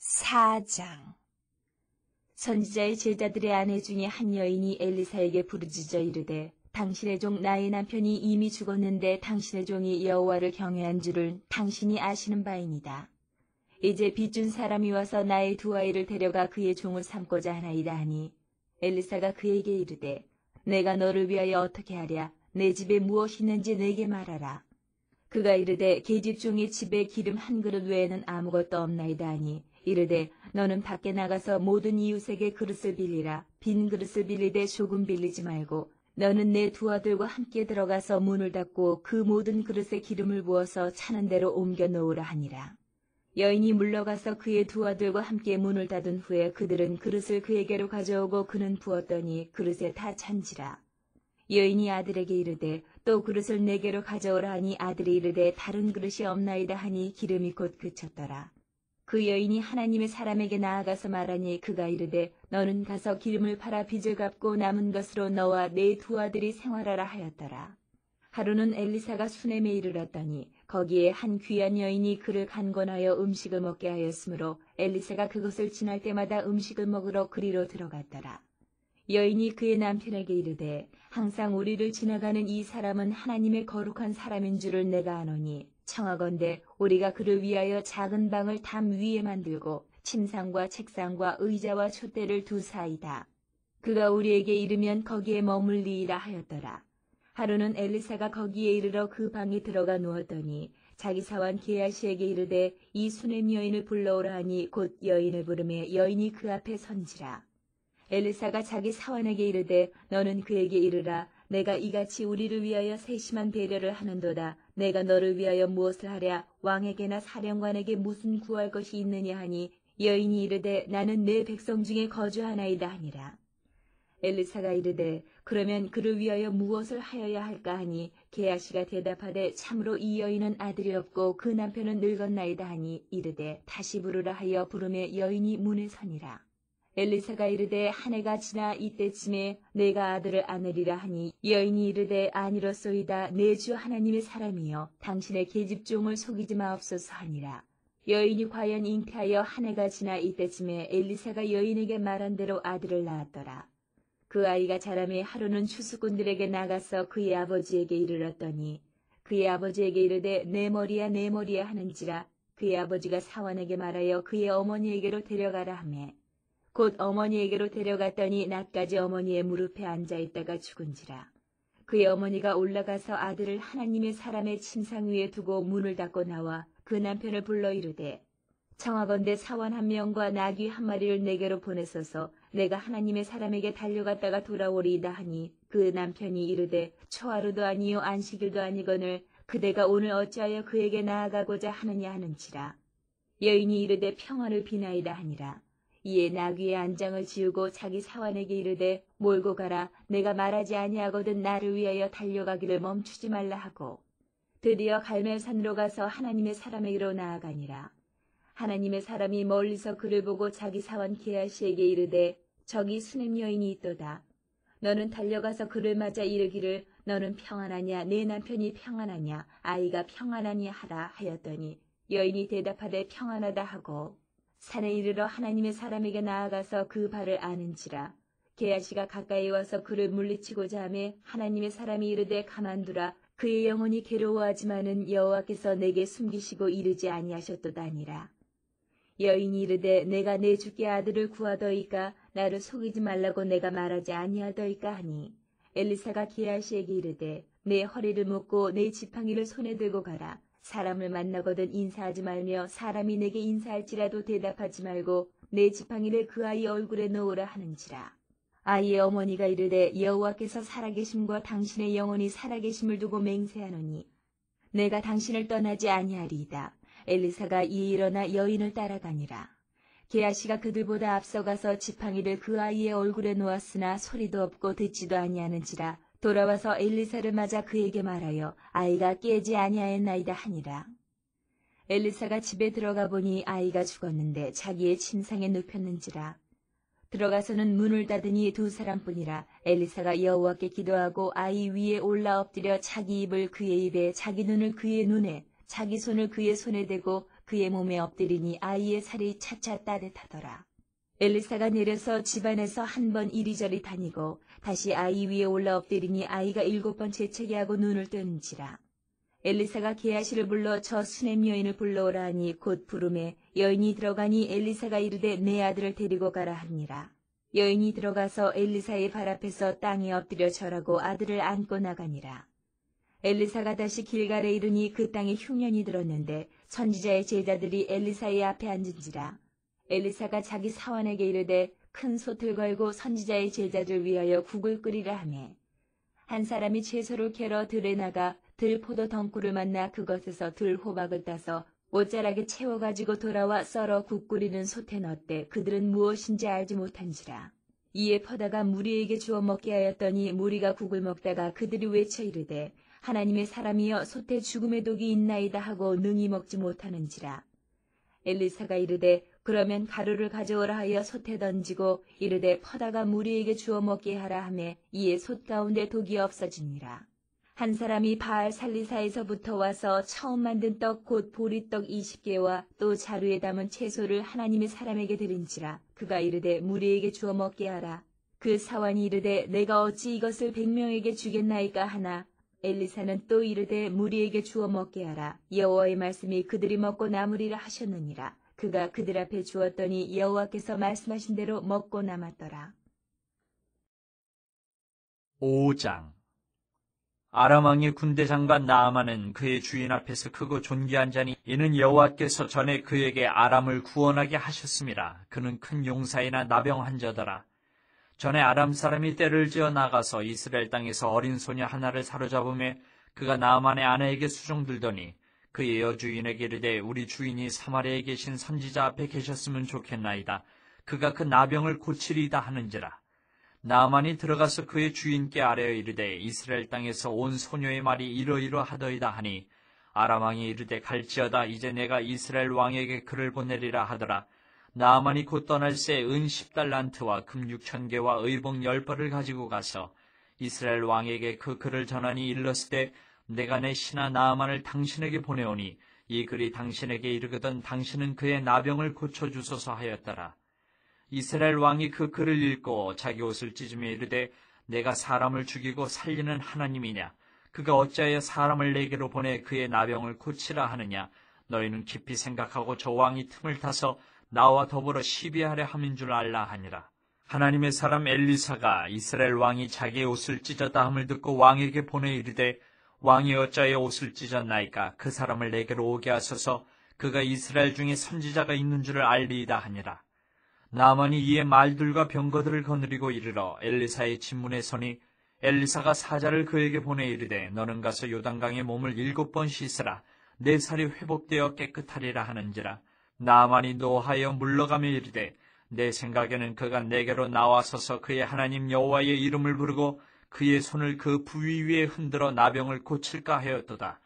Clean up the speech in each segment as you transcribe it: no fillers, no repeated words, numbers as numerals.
4장. 선지자의 제자들의 아내 중에 한 여인이 엘리사에게 부르짖어 이르되 당신의 종 나의 남편이 이미 죽었는데 당신의 종이 여호와를 경외한 줄을 당신이 아시는 바이니다. 이제 빚준 사람이 와서 나의 두 아이를 데려가 그의 종을 삼고자 하나이다 하니 엘리사가 그에게 이르되 내가 너를 위하여 어떻게 하랴. 내 집에 무엇이 있는지 내게 말하라. 그가 이르되 계집종의 집에 기름 한 그릇 외에는 아무것도 없나이다 하니 이르되 너는 밖에 나가서 모든 이웃에게 그릇을 빌리라. 빈 그릇을 빌리되 조금 빌리지 말고 너는 내 두 아들과 함께 들어가서 문을 닫고 그 모든 그릇에 기름을 부어서 차는 대로 옮겨 놓으라 하니라. 여인이 물러가서 그의 두 아들과 함께 문을 닫은 후에 그들은 그릇을 그에게로 가져오고 그는 부었더니 그릇에 다 찬지라. 여인이 아들에게 이르되 또 그릇을 내게로 가져오라 하니 아들이 이르되 다른 그릇이 없나이다 하니 기름이 곧 그쳤더라. 그 여인이 하나님의 사람에게 나아가서 말하니 그가 이르되 너는 가서 기름을 팔아 빚을 갚고 남은 것으로 너와 네 두 아들이 생활하라 하였더라. 하루는 엘리사가 수넴에 이르렀더니 거기에 한 귀한 여인이 그를 간권하여 음식을 먹게 하였으므로 엘리사가 그곳을 지날 때마다 음식을 먹으러 그리로 들어갔더라. 여인이 그의 남편에게 이르되 항상 우리를 지나가는 이 사람은 하나님의 거룩한 사람인 줄을 내가 아노니 청하건대 우리가 그를 위하여 작은 방을 담 위에 만들고 침상과 책상과 의자와 촛대를 두사이다. 그가 우리에게 이르면 거기에 머물리이라 하였더라. 하루는 엘리사가 거기에 이르러 그 방에 들어가 누웠더니 자기 사환 게하시에게 이르되 이 수넴 여인을 불러오라 하니 곧 여인을 부르매 여인이 그 앞에 선지라. 엘리사가 자기 사환에게 이르되 너는 그에게 이르라. 내가 이같이 우리를 위하여 세심한 배려를 하는도다. 내가 너를 위하여 무엇을 하랴. 왕에게나 사령관에게 무슨 구할 것이 있느냐 하니 여인이 이르되 나는 내 백성 중에 거주하나이다 하니라. 엘리사가 이르되 그러면 그를 위하여 무엇을 하여야 할까 하니 게하시가 대답하되 참으로 이 여인은 아들이 없고 그 남편은 늙었나이다 하니 이르되 다시 부르라 하여 부르매 여인이 문에 서니라. 엘리사가 이르되 한 해가 지나 이때쯤에 내가 아들을 안으리라 하니 여인이 이르되 아니로소이다. 내 주 하나님의 사람이여 당신의 계집종을 속이지 마옵소서 하니라. 여인이 과연 잉태하여 한 해가 지나 이때쯤에 엘리사가 여인에게 말한 대로 아들을 낳았더라. 그 아이가 자라매 하루는 추수꾼들에게 나가서 그의 아버지에게 이르렀더니 그의 아버지에게 이르되 내 머리야 내 머리야 하는지라. 그의 아버지가 사환에게 말하여 그의 어머니에게로 데려가라 하매 곧 어머니에게로 데려갔더니 낮까지 어머니의 무릎에 앉아있다가 죽은지라. 그의 어머니가 올라가서 아들을 하나님의 사람의 침상 위에 두고 문을 닫고 나와 그 남편을 불러 이르되 청하건대 사원 한 명과 나귀 한 마리를 내게로 보내소서. 내가 하나님의 사람에게 달려갔다가 돌아오리이다 하니 그 남편이 이르되 초하루도 아니요 안식일도 아니거늘 그대가 오늘 어찌하여 그에게 나아가고자 하느냐 하는지라. 여인이 이르되 평안을 비나이다 하니라. 이에 나귀의 안장을 지우고 자기 사환에게 이르되 몰고 가라. 내가 말하지 아니하거든 나를 위하여 달려가기를 멈추지 말라 하고 드디어 갈멜산으로 가서 하나님의 사람에게로 나아가니라. 하나님의 사람이 멀리서 그를 보고 자기 사환 게하시에게 이르되 저기 수넴 여인이 있도다. 너는 달려가서 그를 맞아 이르기를 너는 평안하냐 내 남편이 평안하냐 아이가 평안하냐 하라 하였더니 여인이 대답하되 평안하다 하고 산에 이르러 하나님의 사람에게 나아가서 그 발을 아는지라. 게하시가 가까이 와서 그를 물리치고자 하매 하나님의 사람이 이르되 가만두라. 그의 영혼이 괴로워하지만은 여호와께서 내게 숨기시고 이르지 아니하셨도다 하니라. 여인이 이르되 내가 내 주께 아들을 구하더이까 나를 속이지 말라고 내가 말하지 아니하더이까 하니 엘리사가 게하시에게 이르되 내 허리를 묶고 내 지팡이를 손에 들고 가라. 사람을 만나거든 인사하지 말며 사람이 내게 인사할지라도 대답하지 말고 내 지팡이를 그 아이 얼굴에 놓으라 하는지라. 아이의 어머니가 이르되 여호와께서 살아계심과 당신의 영혼이 살아계심을 두고 맹세하노니 내가 당신을 떠나지 아니하리이다. 엘리사가 이에 일어나 여인을 따라가니라. 게하시가 그들보다 앞서가서 지팡이를 그 아이의 얼굴에 놓았으나 소리도 없고 듣지도 아니하는지라. 돌아와서 엘리사를 맞아 그에게 말하여 아이가 깨지 아니하였나이다 하니라. 엘리사가 집에 들어가 보니 아이가 죽었는데 자기의 침상에 눕혔는지라. 들어가서는 문을 닫으니 두 사람뿐이라. 엘리사가 여호와께 기도하고 아이 위에 올라 엎드려 자기 입을 그의 입에 자기 눈을 그의 눈에 자기 손을 그의 손에 대고 그의 몸에 엎드리니 아이의 살이 차차 따뜻하더라. 엘리사가 내려서 집안에서 한 번 이리저리 다니고 다시 아이 위에 올라 엎드리니 아이가 7번 재채기하고 눈을 뜨는지라. 엘리사가 게하시를 불러 저 수넴 여인을 불러오라 하니 곧 부름에 여인이 들어가니 엘리사가 이르되 내 아들을 데리고 가라 하니라. 여인이 들어가서 엘리사의 발 앞에서 땅에 엎드려 절하고 아들을 안고 나가니라. 엘리사가 다시 길갈에 이르니 그 땅에 흉년이 들었는데 선지자의 제자들이 엘리사의 앞에 앉은지라. 엘리사가 자기 사환에게 이르되 큰 솥을 걸고 선지자의 제자들 위하여 국을 끓이라 하매 한 사람이 채소를 캐러 들에 나가 들 포도 덩굴을 만나 그것에서 들 호박을 따서 옷자락에 채워가지고 돌아와 썰어 국 끓이는 솥에 넣었대 그들은 무엇인지 알지 못한지라. 이에 퍼다가 무리에게 주어 먹게 하였더니 무리가 국을 먹다가 그들이 외쳐 이르되 하나님의 사람이여 솥에 죽음의 독이 있나이다 하고 능히 먹지 못하는지라. 엘리사가 이르되 그러면 가루를 가져오라 하여 솥에 던지고 이르되 퍼다가 무리에게 주어 먹게 하라 하매 이에 솥 가운데 독이 없어지니라. 한 사람이 바알 살리사에서부터 와서 처음 만든 떡 곧 보리떡 20개와 또 자루에 담은 채소를 하나님의 사람에게 드린지라. 그가 이르되 무리에게 주어 먹게 하라. 그 사환이 이르되 내가 어찌 이것을 100명에게 주겠나이까 하나 엘리사는 또 이르되 무리에게 주어 먹게 하라. 여호와의 말씀이 그들이 먹고 남으리라 하셨느니라. 그가 그들 앞에 주었더니 여호와께서 말씀하신 대로 먹고 남았더라. 5장. 아람 왕의 군대 장관 나아만은 그의 주인 앞에서 크고 존귀한 자니 이는 여호와께서 전에 그에게 아람을 구원하게 하셨음이라. 그는 큰 용사이나 나병한 자더라. 전에 아람 사람이 떼를 지어 나가서 이스라엘 땅에서 어린 소녀 하나를 사로잡음에 그가 나아만의 아내에게 수종들더니 그의 여주인에게 이르되 우리 주인이 사마리아에 계신 선지자 앞에 계셨으면 좋겠나이다. 그가 그 나병을 고치리이다 하는지라. 나아만이 들어가서 그의 주인께 아뢰어 이르되 이스라엘 땅에서 온 소녀의 말이 이러이러하더이다 하니 아람 왕이 이르되 갈지어다. 이제 내가 이스라엘 왕에게 글을 보내리라 하더라. 나아만이 곧 떠날 새 은 10달란트와 금 6,000개와 의복 10벌을 가지고 가서 이스라엘 왕에게 그 글을 전하니 일렀으되 내가 내 신하 나아만을 당신에게 보내오니 이 글이 당신에게 이르거든 당신은 그의 나병을 고쳐주소서 하였더라. 이스라엘 왕이 그 글을 읽고 자기 옷을 찢으며 이르되 내가 사람을 죽이고 살리는 하나님이냐? 그가 어찌하여 사람을 내게로 보내 그의 나병을 고치라 하느냐? 너희는 깊이 생각하고 저 왕이 틈을 타서 나와 더불어 시비하려 함인 줄 알라 하니라. 하나님의 사람 엘리사가 이스라엘 왕이 자기의 옷을 찢었다 함을 듣고 왕에게 보내 이르되 왕이 어찌하여 옷을 찢었나이까? 그 사람을 내게로 오게 하소서. 그가 이스라엘 중에 선지자가 있는 줄을 알리이다 하니라. 나아만이 이에 말들과 병거들을 거느리고 이르러 엘리사의 진문에 서니 엘리사가 사자를 그에게 보내 이르되 너는 가서 요단강에 몸을 7번 씻으라. 내 살이 회복되어 깨끗하리라 하는지라. 나아만이 노하여 물러가며 이르되 내 생각에는 그가 내게로 나와서서 그의 하나님 여호와의 이름을 부르고 그의 손을 그 부위 위에 흔들어 나병을 고칠까 하였도다.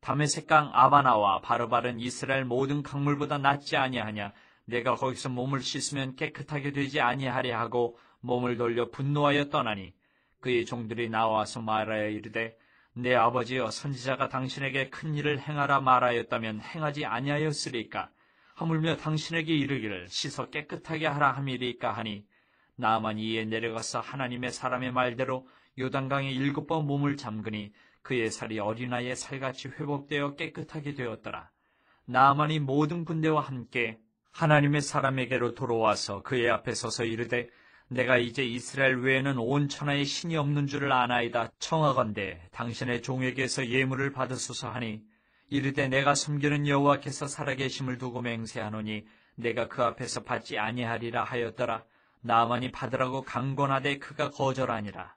다메섹강 아바나와 바르바른 이스라엘 모든 강물보다 낫지 아니하냐? 내가 거기서 몸을 씻으면 깨끗하게 되지 아니하랴 하고 몸을 돌려 분노하여 떠나니 그의 종들이 나와서 말하여 이르되 내 아버지여 선지자가 당신에게 큰 일을 행하라 말하였다면 행하지 아니하였으리까? 하물며 당신에게 이르기를 씻어 깨끗하게 하라 함이리까 하니 나아만이 이에 내려가서 하나님의 사람의 말대로 요단강에 7번 몸을 잠그니 그의 살이 어린아이의 살같이 회복되어 깨끗하게 되었더라. 나아만이 모든 군대와 함께 하나님의 사람에게로 돌아와서 그의 앞에 서서 이르되 내가 이제 이스라엘 외에는 온 천하에 신이 없는 줄을 아나이다. 청하건대 당신의 종에게서 예물을 받으소서 하니 이르되 내가 섬기는 여호와께서 살아계심을 두고 맹세하노니 내가 그 앞에서 받지 아니하리라 하였더라. 나아만이 받으라고 강권하되 그가 거절하니라.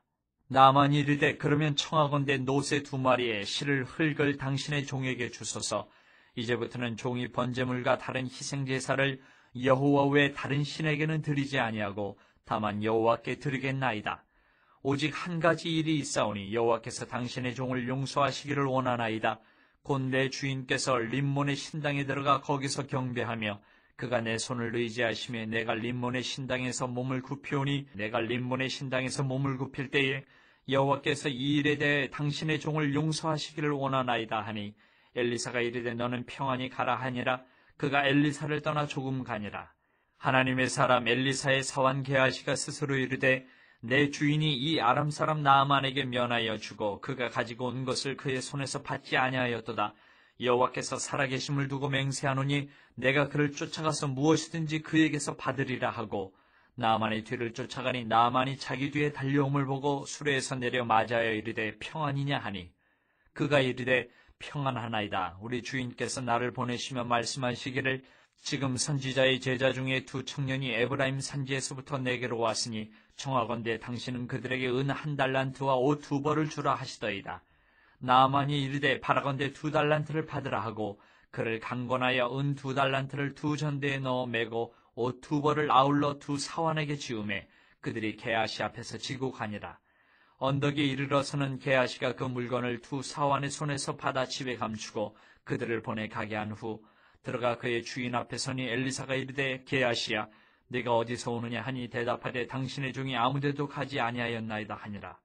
나아만이 이르되 그러면 청하건대 노새 2마리에 실을 흙을 당신의 종에게 주소서. 이제부터는 종이 번제물과 다른 희생제사를 여호와 외 다른 신에게는 드리지 아니하고 다만 여호와께 드리겠나이다. 오직 한 가지 일이 있사오니 여호와께서 당신의 종을 용서하시기를 원하나이다. 곧 내 주인께서 림몬의 신당에 들어가 거기서 경배하며 그가 내 손을 의지하시며 내가 림몬의 신당에서 몸을 굽히오니 내가 림몬의 신당에서 몸을 굽힐 때에 여호와께서 이 일에 대해 당신의 종을 용서하시기를 원하나이다 하니 엘리사가 이르되 너는 평안히 가라 하니라. 그가 엘리사를 떠나 조금 가니라. 하나님의 사람 엘리사의 사환 게하시가 스스로 이르되 내 주인이 이 아람 사람 나아만에게 면하여 주고 그가 가지고 온 것을 그의 손에서 받지 아니하였도다. 여호와께서 살아계심을 두고 맹세하노니 내가 그를 쫓아가서 무엇이든지 그에게서 받으리라 하고 나아만의 뒤를 쫓아가니 나아만이 자기 뒤에 달려옴을 보고 수레에서 내려 맞아여 이르되 평안이냐 하니 그가 이르되 평안하나이다. 우리 주인께서 나를 보내시며 말씀하시기를 지금 선지자의 제자 중에 두 청년이 에브라임 산지에서부터 내게로 왔으니 청하건대 당신은 그들에게 은 1달란트와 옷 2벌을 주라 하시더이다. 나아만이 이르되 바라건대 2달란트를 받으라 하고 그를 강권하여 은 2달란트를 2전대에 넣어 매고 옷 2벌을 아울러 2 사환에게 지우매 그들이 게하시 앞에서 지고 가니라. 언덕에 이르러서는 게하시가 그 물건을 2 사환의 손에서 받아 집에 감추고 그들을 보내 가게 한 후 들어가 그의 주인 앞에 서니 엘리사가 이르되 게하시야 네가 어디서 오느냐 하니 대답하되 당신의 종이 아무데도 가지 아니하였나이다 하니라.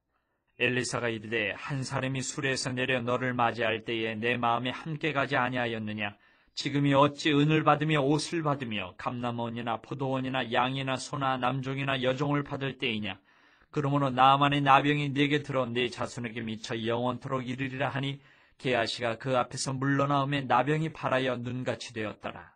엘리사가 이르되 한 사람이 수레에서 내려 너를 맞이할 때에 내 마음에 함께 가지 아니하였느냐. 지금이 어찌 은을 받으며 옷을 받으며 감람원이나 포도원이나 양이나 소나 남종이나 여종을 받을 때이냐. 그러므로 나아만의 나병이 네게 들어 네 자손에게 미쳐 영원토록 이르리라 하니 게하시가 그 앞에서 물러나오매 나병이 발하여 눈같이 되었더라.